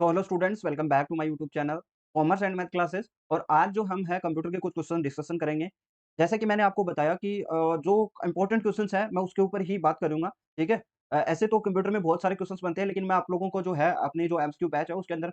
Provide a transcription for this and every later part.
तो hello students, welcome back to my YouTube channel commerce and math classes. और आज जो हम है कंप्यूटर के कुछ क्वेश्चन डिस्कशन करेंगे। जैसे कि मैंने आपको बताया कि जो इंपॉर्टेंट क्वेश्चंस है मैं उसके ऊपर ही बात करूंगा। ठीक है। ऐसे तो कंप्यूटर में बहुत सारे क्वेश्चंस बनते हैं, लेकिन मैं आप लोगों को जो है अपनी जो एमसीक्यू बैच है उसके अंदर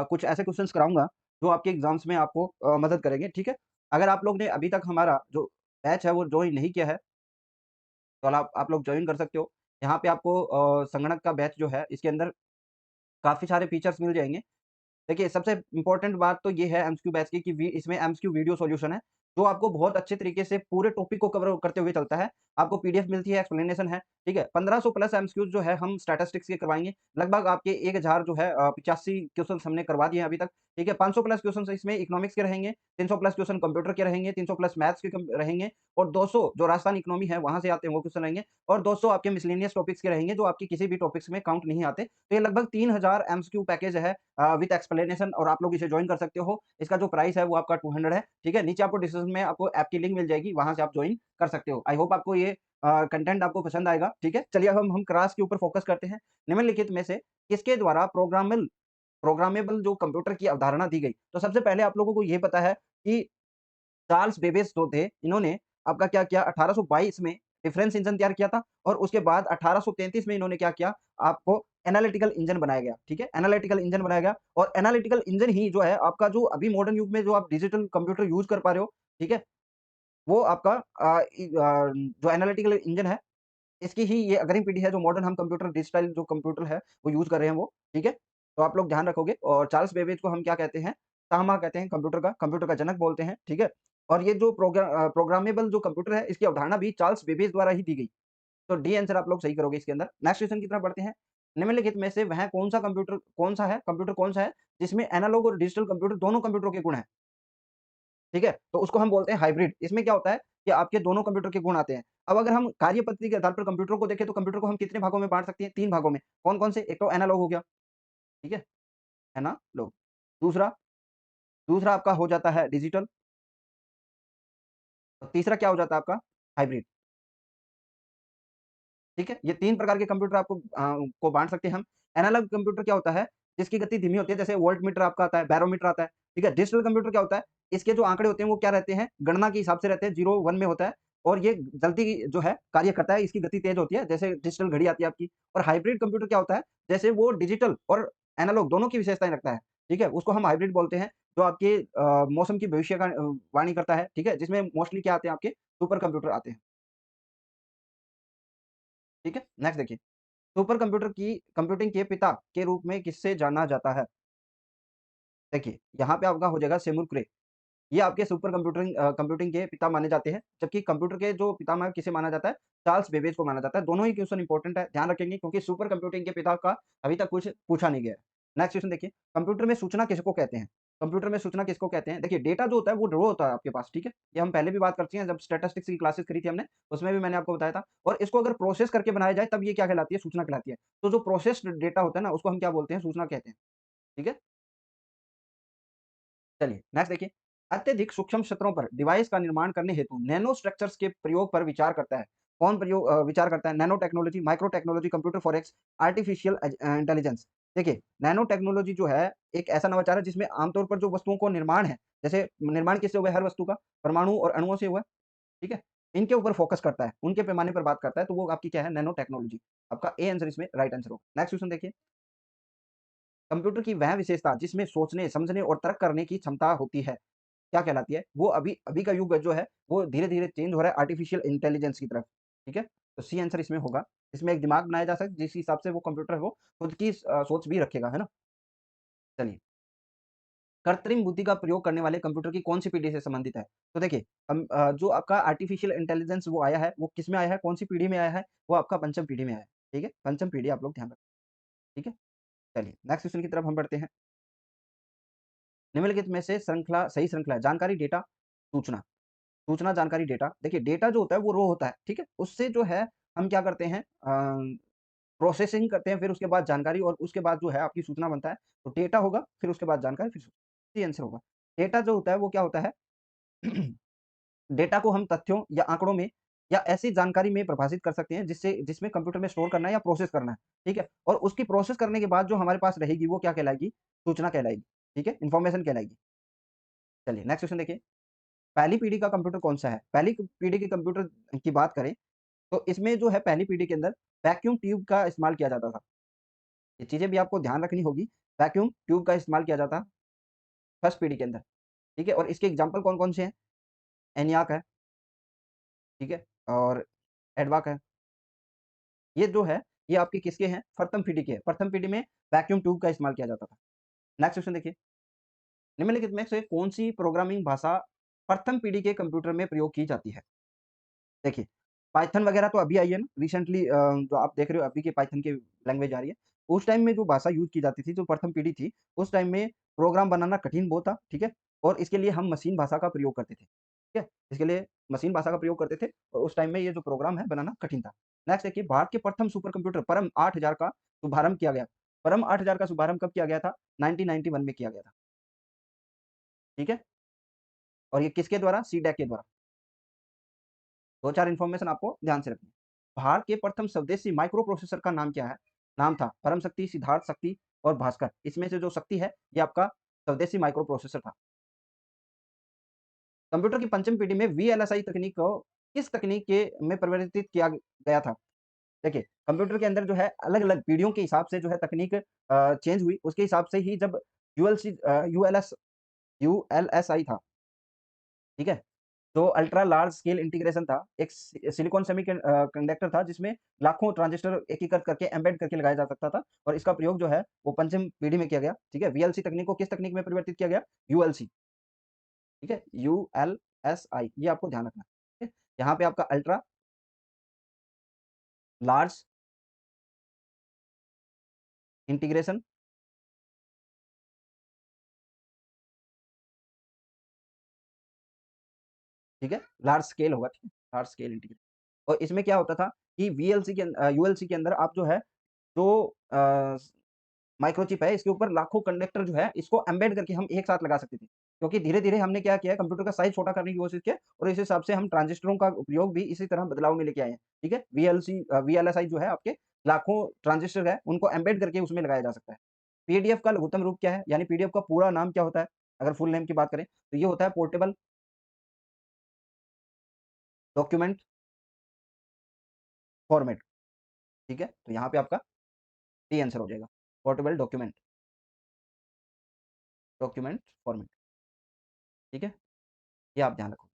कुछ ऐसे क्वेश्चंस कराऊंगा जो आपके एग्जाम्स में आपको मदद करेंगे। ठीक है। अगर आप लोग ने अभी तक हमारा जो बैच है वो ज्वाइन नहीं किया है, तो आप लोग ज्वाइन कर सकते हो। यहाँ पे आपको संगणक का बैच जो है इसके अंदर काफी सारे फीचर्स मिल जाएंगे। देखिए, सबसे इम्पोर्टेंट बात तो ये है एमसीक्यू बैच की कि इसमें एमसीक्यू वीडियो सॉल्यूशन है, जो आपको बहुत अच्छे तरीके से पूरे टॉपिक को कवर करते हुए चलता है। आपको पीडीएफ मिलती है, एक्सप्लेनेशन है, ठीक है। 1500 प्लस एमसीक्यूज जो है हम स्टैटिस्टिक्स के करवाएँगे। लगभग आपके 1000 जो है 85 क्वेश्चन्स हमने करवा दिए हैं अभी तक, ठीक है। 500 प्लस क्वेश्चन्स इसमें इकोनॉमिक्स के रहेंगे, 300 प्लस क्वेश्चन कंप्यूटर के रहेंगे, 300 प्लस मैथ्स के रहेंगे और 200 जो राजस्थान इकोनॉमी है वहाँ से आते हैं वो क्वेश्चन रहेंगे और 200 आपके मिसलेनियस टॉपिक्स के रहेंगे जो आपकी किसी भी टॉपिक्स में काउंट नहीं आते। तो ये लगभग 3000 एमसीक्यू पैकेज है विद एक्सप्लेनेशन, और आप लोग इसे जॉइन कर सकते हो। इसका जो प्राइस है वो आपका 200 है, ठीक है। नीचे आपको डिस्क्रिप्शन में आपको ऐप की लिंक मिल जाएगी, वहां से आप ज्वाइन कर सकते हो। आई होप आपको ये कंटेंट आपको पसंद आएगा, ठीक है। चलिए अब हम क्लास के ऊपर फोकस करते हैं। निम्नलिखित में से किसके द्वारा प्रोग्रामेबल जो कंप्यूटर की अवधारणा दी गई? तो सबसे पहले आप लोगों को ये पता है कि चार्ल्स बेबेज जो थे, इन्होंने आपका क्या किया, 1822 में डिफरेंस इंजन तैयार किया था और उसके बाद 1833 में इन्होंने क्या किया, आपको एनालिटिकल इंजन बनाया गया, ठीक है। एनालिटिकल इंजन बनाया गया और एनालिटिकल इंजन ही जो है आपका जो अभी मॉडर्न युग में जो आप डिजिटल कंप्यूटर यूज कर पा रहे हो, ठीक है, वो आपका जो एनालिटिकल इंजन है, इसकी ही ये अग्रिम पीढ़ी है जो मॉडर्न हम कंप्यूटर डिजिटल जो कंप्यूटर है वो यूज कर रहे हैं वो, ठीक है। तो आप लोग ध्यान रखोगे। और चार्ल्स बेबेज को हम क्या कहते हैं, तामा कहते हैं, कंप्यूटर का जनक बोलते हैं, ठीक है। और ये जो प्रोग्रामेबल जो कंप्यूटर है इसकी अवधारणा भी चार्ल्स बेबेज द्वारा ही दी गई। तो डी आंसर आप लोग सही करोगे इसके अंदर। नेक्स्ट क्वेश्चन की तरफ बढ़ते हैं। निम्नलिखित में से वह कंप्यूटर कौन सा है जिसमें एनालॉग और डिजिटल कंप्यूटर दोनों कंप्यूटरों के गुण हैं, ठीक है। तो उसको हम बोलते हैं हाइब्रिड। इसमें क्या होता है कि आपके दोनों कंप्यूटर के गुण आते हैं। अब अगर हम कार्य पद्धति के आधार पर कंप्यूटर को देखें तो कंप्यूटर को हम कितने भागों में बांट सकते हैं? 3 भागों में। कौन-कौन से? एक तो एनालॉग हो गया, ठीक है ना लोग। दूसरा दूसरा आपका हो जाता है डिजिटल और तीसरा क्या हो जाता है आपका? हाइब्रिड, ठीक है। ये 3 प्रकार के कंप्यूटर आपको को बाँट सकते हैं हम। एनालॉग कंप्यूटर क्या होता है? जिसकी गति धीमी होती है, जैसे वोल्टमीटर आपका आता है, बैरोमीटर आता है, ठीक है। डिजिटल कंप्यूटर क्या होता है? इसके जो आंकड़े होते हैं वो क्या रहते हैं? गणना के हिसाब से रहते हैं, 0 1 में होता है और ये जल्दी जो है कार्य करता है, इसकी गति तेज होती है, जैसे डिजिटल घड़ी आती है आपकी। और हाइब्रिड कंप्यूटर क्या होता है? जैसे वो डिजिटल और एनालॉग दोनों की विशेषताएँ रखता है, ठीक है। उसको हम हाइब्रिड बोलते हैं, जो आपके मौसम की भविष्य का वाणी करता है, ठीक है। जिसमें मोस्टली क्या आते हैं आपके सुपर कंप्यूटर आते हैं, ठीक है। नेक्स्ट देखिए। सुपर कंप्यूटर की कंप्यूटिंग के पिता के रूप में किससे जाना जाता है? देखिए, यहाँ पे आपका हो जाएगा सेमुर कुरे। ये आपके सुपर कंप्यूटिंग के पिता माने जाते हैं, जबकि कंप्यूटर के जो पितामह किसे माना जाता है? चार्ल्स बेबेज को माना जाता है। दोनों ही क्वेश्चन इंपॉर्टेंट है, ध्यान रखेंगे क्योंकि सुपर कंप्यूटिंग के पिता का अभी तक कुछ पूछा नहीं गया है। नेक्स्ट क्वेश्चन देखिए, कंप्यूटर में सूचना किसको कहते हैं? कंप्यूटर में सूचना किसको कहते हैं? देखिए, डेटा जो होता है वो रो होता है आपके पास, ठीक है? ये हम पहले भी बात कर चुके हैं, जब स्टैटिस्टिक्स की क्लासेस करी थी हमने, उसमें भी मैंने आपको बताया था। और इसको अगर प्रोसेस करके बनाया जाए तब ये क्या कहलाती है? सूचना कहलाती है। तो जो प्रोसेस्ड डेटा होता है ना, उसको हम क्या बोलते हैं? सूचना कहते हैं, ठीक है? चलिए नेक्स्ट देखिए। अत्यधिक सूक्ष्म क्षेत्रों पर डिवाइस का निर्माण करने हेतु नैनो स्ट्रक्चर्स के प्रयोग पर विचार करता है। कौन विचार करता है? Nano technology, micro technology, computer forex, artificial intelligence. देखिए, नैनो टेक्नोलॉजी जो है एक ऐसा नवाचार है जिसमें आमतौर पर जो वस्तुओं को निर्माण है, जैसे निर्माण किससे हुआ है? हर वस्तु का परमाणु और अणुओं से हुआ है, ठीक है। इनके ऊपर फोकस करता है, उनके पैमाने पर बात करता है, तो वो आपकी क्या है? Nano technology. आपका ए आंसर इसमें राइट आंसर होगा। नेक्स्ट क्वेश्चन देखिए। कंप्यूटर की वह विशेषता जिसमें सोचने, समझने और तर्क करने की क्षमता होती है, क्या कहलाती है? वो अभी अभी का युग जो है, वो धीरे-धीरे चेंज हो रहा है आर्टिफिशियल इंटेलिजेंस की तरफ, ठीक है? तो सी आंसर इसमें होगा। इसमें एक दिमाग बनाया जा सकता है, जिस हिसाब से वो कंप्यूटर है वो खुद की सोच भी रखेगा, है ना? चलिए, कृत्रिम बुद्धि का प्रयोग करने वाले कंप्यूटर की कौन-सी पीढ़ी से संबंधित है? तो देखिए, जो आपका आर्टिफिशियल इंटेलिजेंस वो आया है, वो किसमें आया है? कौन-सी पीढ़ी में आया है? वो आपका पंचम पीढ़ी में आया है, ठीक है? पंचम पीढ़ी आप लोग ध्यान रखें, ठीक है? चलिए, नेक्स्ट क्वेश्चन की तरफ हम बढ़ते हैं। निम्नलिखित में से सही श्रृंखला है, जानकारी, डेटा, सूचना। सूचना, जानकारी, डेटा। देखिए, डेटा जो होता है वो रो होता है, ठीक है? उससे जो है हम क्या करते हैं, प्रोसेसिंग करते हैं, फिर उसके बाद जानकारी और उसके बाद जो है आपकी सूचना बनता है। तो डेटा होगा, फिर उसके बाद जानकारी, फिर सूचना। ये आंसर होगा। डेटा जो होता है वो क्या होता है? डेटा को हम तथ्यों या आंकड़ों में या ऐसी जानकारी में परिभाषित कर सकते हैं जिसमें कंप्यूटर में स्टोर करना है या प्रोसेस करना है, ठीक है? और उसकी प्रोसेस करने के बाद जो हमारे पास रहेगी वो क्या कहलाएगी? सूचना कहलाएगी, ठीक है? इन्फॉर्मेशन कहलाएगी। चलिए नेक्स्ट क्वेश्चन देखिए, पहली पीढ़ी का कंप्यूटर कौन-सा है? पहली पीढ़ी के कंप्यूटर की बात करें, तो इसमें जो है पहली पीढ़ी के अंदर वैक्यूम ट्यूब का इस्तेमाल किया जाता था। ये चीज़ें भी आपको ध्यान रखनी होगी, वैक्यूम ट्यूब का इस्तेमाल किया जाता फर्स्ट पीढ़ी के अंदर, ठीक है? और इसके एग्ज़ाम्पल कौन-कौन से हैं? एनियाक है, ठीक है? और एडवाक है। ये जो है, ये आपके किसके हैं? प्रथम पीढ़ी के हैं। प्रथम पीढ़ी में वैक्यूम ट्यूब का इस्तेमाल किया जाता था। नेक्स्ट क्वेश्चन देखिए, निम्नलिखित में से कौन-सी प्रोग्रामिंग भाषा प्रथम पीढ़ी के कंप्यूटर में प्रयोग की जाती है? देखिए, पाइथन वगैरह तो अभी आई है ना, रिसेंटली जो आप देख रहे हो अभी के पाइथन की लैंग्वेज आ रही है। उस टाइम में जो भाषा यूज़ की जाती थी, जो प्रथम पीढ़ी थी, उस टाइम में प्रोग्राम बनाना कठिन बहुत था, ठीक है? और इसके लिए हम मशीन भाषा का प्रयोग करते थे, ठीक है? इसके लिए मशीन भाषा का प्रयोग करते थे और उस टाइम में ये जो प्रोग्राम है बनाना कठिन था। नेक्स्ट देखिए, भारत के प्रथम सुपर कंप्यूटर परम 8000 का शुभारंभ किया गया। परम 8000 का शुभारंभ कब किया गया था? 1991 में किया गया था, ठीक है? और ये किसके द्वारा? सीडैक के द्वारा। 2-4 इन्फॉर्मेशन आपको ध्यान से रखनी है। भारत के प्रथम स्वदेशी माइक्रो प्रोसेसर का नाम क्या है? नाम था परम शक्ति, सिद्धार्थ शक्ति और भास्कर। इसमें से जो शक्ति है, ये आपका स्वदेशी माइक्रो प्रोसेसर था। कंप्यूटर की पंचम पीढ़ी में वीएलएसआई तकनीक को किस तकनीक के में परिवर्तित किया गया था? देखिए, कंप्यूटर के अंदर जो है अलग-अलग पीढ़ियों के हिसाब से जो है तकनीक चेंज हुई। उसके हिसाब से ही जब यूएलएसआई था, ठीक है? जो अल्ट्रा लार्ज स्केल इंटीग्रेशन था, एक सिलिकॉन कंडक्टर था जिसमें लाखों ट्रांजिस्टर एकीकृत करके एम्बेड करके लगाया जा सकता था और इसका प्रयोग जो है वो पंचम पीढ़ी में किया गया, ठीक है? वीएलसी तकनीक को किस तकनीक में परिवर्तित किया गया? यूएलसी, ठीक है? यूएलएसआई ये आपको ध्यान रखना है, ठीक है? यहाँ पे आपका अल्ट्रा लार्ज इंटीग्रेशन, ठीक है? लार्ज स्केल होगा, ठीक है? लार्ज स्केल इंटीग्रेशन और इसमें क्या होता था कि यूएलसी के अंदर आप जो है, जो अ माइक्रोचिप है, इसके ऊपर लाखों कंडक्टर जो है, इसको एम्बेड करके हम एक साथ लगा सकते थे। क्योंकि धीरे-धीरे हमने क्या किया है, कंप्यूटर का साइज़ छोटा करने की कोशिश की है और इस हिसाब से हम ट्रांजिस्टरों का उपयोग भी इसी तरह बदलाव में लेके आए हैं। ठीक है? वीएलएसआई जो है आपके लाखों ट्रांजिस्टर है, उनको एम्बेड करके उसमें लगाया जा सकता है। पीडीएफ का लघुत्तम रूप क्या है? यानी पीडीएफ का पूरा नाम क्या होता है? अगर फुल नेम की बात करें, तो ये होता है पोर्टेबल डॉक्यूमेंट फॉर्मेट। ठीक है? तो यहाँ पे आपका डी आंसर हो जाएगा। Portable document format. ठीक है? ये आप ध्यान रखो।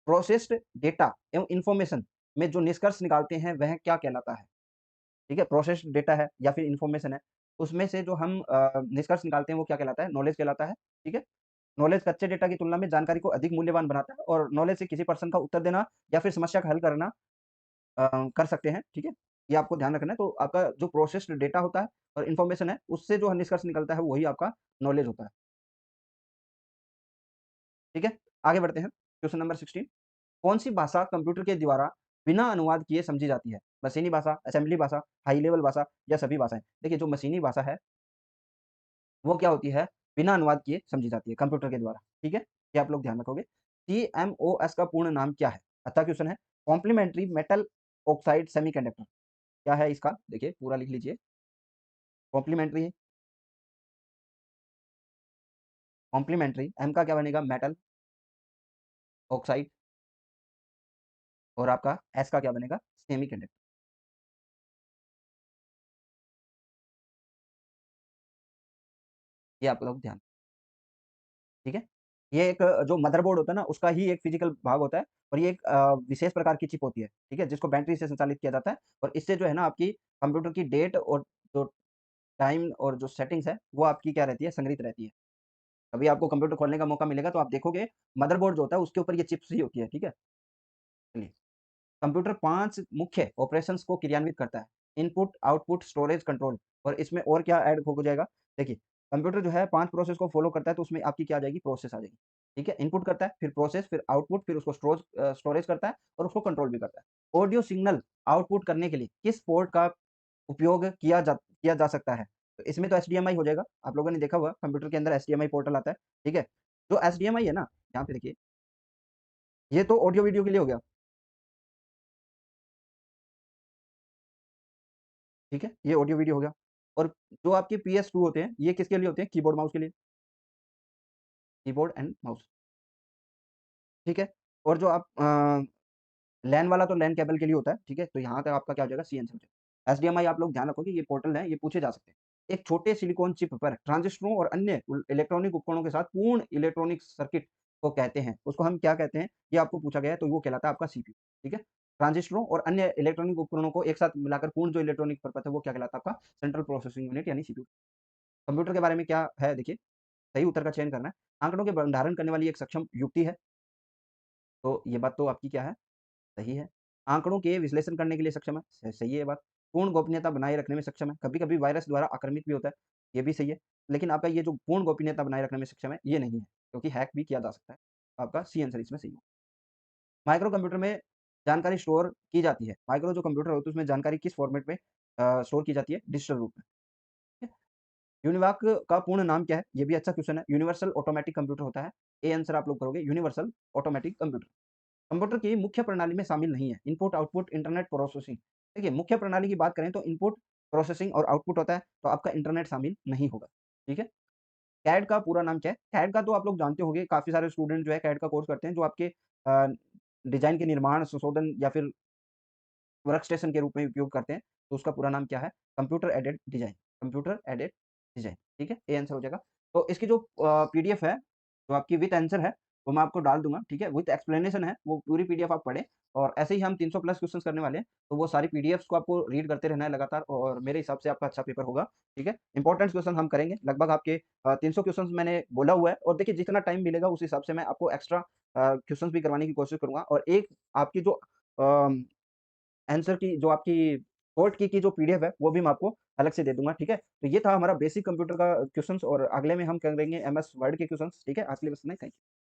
प्रोसेस्ड डेटा एवं इन्फॉर्मेशन में जो निष्कर्ष निकालते हैं वह क्या कहलाता है? ठीक है? प्रोसेस्ड डेटा है या फिर इन्फॉर्मेशन है, उसमें से जो हम निष्कर्ष निकालते हैं वो क्या कहलाता है? नॉलेज कहलाता है, ठीक है? नॉलेज कच्चे डेटा की तुलना में जानकारी को अधिक मूल्यवान बनाता है और नॉलेज से किसी प्रश्न का उत्तर देना या फिर समस्या का हल करना कर सकते हैं, ठीक है? ये आपको ध्यान रखना है, तो आपका जो प्रोसेस्ड डेटा होता है और इन्फॉर्मेशन है, उससे जो निष्कर्ष निकलता है वही आपका नॉलेज होता है, ठीक है? आगे बढ़ते हैं, क्वेश्चन नंबर 16 कौन-सी भाषा कंप्यूटर के द्वारा बिना अनुवाद किए समझी जाती है? मशीनी भाषा, असेंबली भाषा, हाई लेवल भाषा या सभी भाषाएँ? देखिए जो मशीनी भाषा है, वो क्या होती है? बिना अनुवाद किए समझी जाती है कंप्यूटर के द्वारा, ठीक है? ये आप लोग ध्यान रखोगे। सीएमओएस का पूर्ण नाम क्या है? अगला क्वेश्चन है कॉम्प्लीमेंट्री मेटल ऑक्साइड सेमीकंडक्टर क्या है इसका? देखिए पूरा लिख लीजिए। कॉम्प्लीमेंट्री कॉम्प्लीमेंट्री एम का क्या बनेगा? मेटल ऑक्साइड और आपका एस का क्या बनेगा? सेमीकंडक्टर। ये आप लोग ध्यान ठीक है? ये एक जो मदरबोर्ड होता है ना, उसका ही एक फिज़िकल भाग होता है और ये एक विशेष प्रकार की चिप होती है, ठीक है? जिसको बैटरी से संचालित किया जाता है और इससे जो है ना आपकी कंप्यूटर की डेट और जो टाइम और जो सेटिंग्स है, वो आपकी क्या रहती है? संग्रहित रहती है। कभी आपको कंप्यूटर खोलने का मौका मिलेगा तो आप देखोगे मदरबोर्ड जो होता है उसके ऊपर ये चिप्स ही होती है, ठीक है? चलिए, कंप्यूटर 5 मुख्य ऑपरेशंस को क्रियान्वित करता है। इनपुट, आउटपुट, स्टोरेज, कंट्रोल और इसमें और क्या ऐड हो जाएगा? देखिए, कंप्यूटर जो है 5 प्रोसेस को फ़ॉलो करता है तो उसमें आपकी क्या आ जाएगी? प्रोसेस आ जाएगी। ठीक है? इनपुट करता है, फिर प्रोसेस, फिर आउटपुट, फिर उसको स्टोरेज करता है और उसको कंट्रोल भी करता है। ऑडियो सिग्नल आउटपुट करने के लिए किस पोर्ट का उपयोग किया जा सकता है? तो इसमें तो एचडीएमआई हो जाएगा। आप लोगों ने देखा होगा कंप्यूटर के अंदर एचडीएमआई पोर्टल आता है, ठीक है? जो एचडीएमआई है ना, यहाँ पे देखिए, ये तो ऑडियो वीडियो के लिए हो गया, ठीक है? ये ऑडियो वीडियो हो गया। और जो आपके PS2 होते हैं, ये किसके लिए होते हैं? कीबोर्ड माउस के लिए, कीबोर्ड एंड माउस, ठीक है? और जो आप लैन वाला तो लैन केबल के लिए होता है, ठीक है? तो यहाँ तक आपका क्या हो जाएगा? सीएनसी हो जाएगा। एसडीएमआई आप लोग ध्यान रखोगे, ये पोर्टल है, ये पूछे जा सकते हैं। एक छोटे सिलिकॉन चिप पर ट्रांजिस्टरों और अन्य इलेक्ट्रॉनिक उपकरणों के साथ पूर्ण इलेक्ट्रॉनिक सर्किट को कहते हैं। उसको हम क्या कहते हैं? ये आपको पूछा गया है, तो वो कहलाता है आपका सीपीयू, ठीक है? ट्रांजिस्टरों और अन्य इलेक्ट्रॉनिक उपकरणों को एक साथ मिलाकर पूर्ण जो इलेक्ट्रॉनिक परपथ है, वो क्या कहलाता है आपका? सेंट्रल प्रोसेसिंग यूनिट यानी सीपीयू। कंप्यूटर के बारे में क्या है देखिए, सही उत्तर का चयन करना है। आंकड़ों के भंडारण करने वाली एक सक्षम युक्ति है, तो ये बात तो आपकी क्या है? सही है। आंकड़ों के विश्लेषण करने के लिए सक्षम है, सही है ये बात। पूर्ण गोपनीयता बनाए रखने में सक्षम है, कभी-कभी वायरस द्वारा आक्रामित भी होता है, ये भी सही है। लेकिन आपका ये जो पूर्ण गोपनीयता बनाए रखने में सक्षम है, ये नहीं है, क्योंकि हैक भी किया जा सकता है। आपका सी आंसर इसमें सही है। माइक्रो कंप्यूटर में जानकारी स्टोर की जाती है। माइक्रो जो कंप्यूटर होते हैं उसमें जानकारी किस फॉर्मेट में स्टोर की जाती है? डिजिटल रूप में। ठीक है? यूनिवाक का पूर्ण नाम क्या है? ये भी अच्छा क्वेश्चन है। यूनिवर्सल ऑटोमैटिक कंप्यूटर होता है। ए आंसर आप लोग करोगे यूनिवर्सल ऑटोमैटिक कंप्यूटर। कंप्यूटर की मुख्य प्रणाली में शामिल नहीं है। Input, output, internet processing. देखिए, मुख्य प्रणाली की बात करें तो इनपुट, प्रोसेसिंग और आउटपुट होता है, तो आपका इंटरनेट शामिल नहीं होगा। ठीक है? कैड का पूरा नाम क्या है? कैड का तो आप लोग जानते होंगे, काफ़ी सारे स्टूडेंट जो है कैड का कोर्स करते हैं, जो आपके डिज़ाइन के निर्माण, संशोधन या फिर वर्क स्टेशन के रूप में उपयोग करते हैं, तो उसका पूरा नाम क्या है? Computer aided design, computer aided design, ठीक है? ये आंसर हो जाएगा। तो इसकी जो पीडीएफ है, जो आपकी विथ आंसर है, वो मैं आपको डाल दूँगा, ठीक है? विथ एक्सप्लेनेशन है, वो पूरी पीडीएफ आप पढ़ें और ऐसे ही हम 300 प्लस क्वेश्चन्स करने वाले हैं, तो वो सारी पीडीएफ्स को आपको रीड करते रहना है लगातार और मेरे हिसाब से आपका अच्छा पेपर होगा, ठीक है? इम्पोर्टेंट क्वेश्चन हम करेंगे, लगभग आपके 300 क्वेश्चन्स मैंने बोला हुआ है और देखिए जितना टाइम मिलेगा उस हिसाब से मैं आपको एक्स्ट्रा क्वेश्चन्स भी करवाने की कोशिश करूँगा और एक आपकी जो अ आंसर की जो आपकी कोर्ट की जो पीडीएफ है, वो भी मैं आपको अलग से दे दूँगा, ठीक है? तो ये था हमारा बेसिक कंप्यूटर का क्वेश्चन्स और अगले में हम करेंगे एमएस वर्ड के क्वेश्चन्स, ठीक है? आज के लिए बस इतना ही, थैंक यू।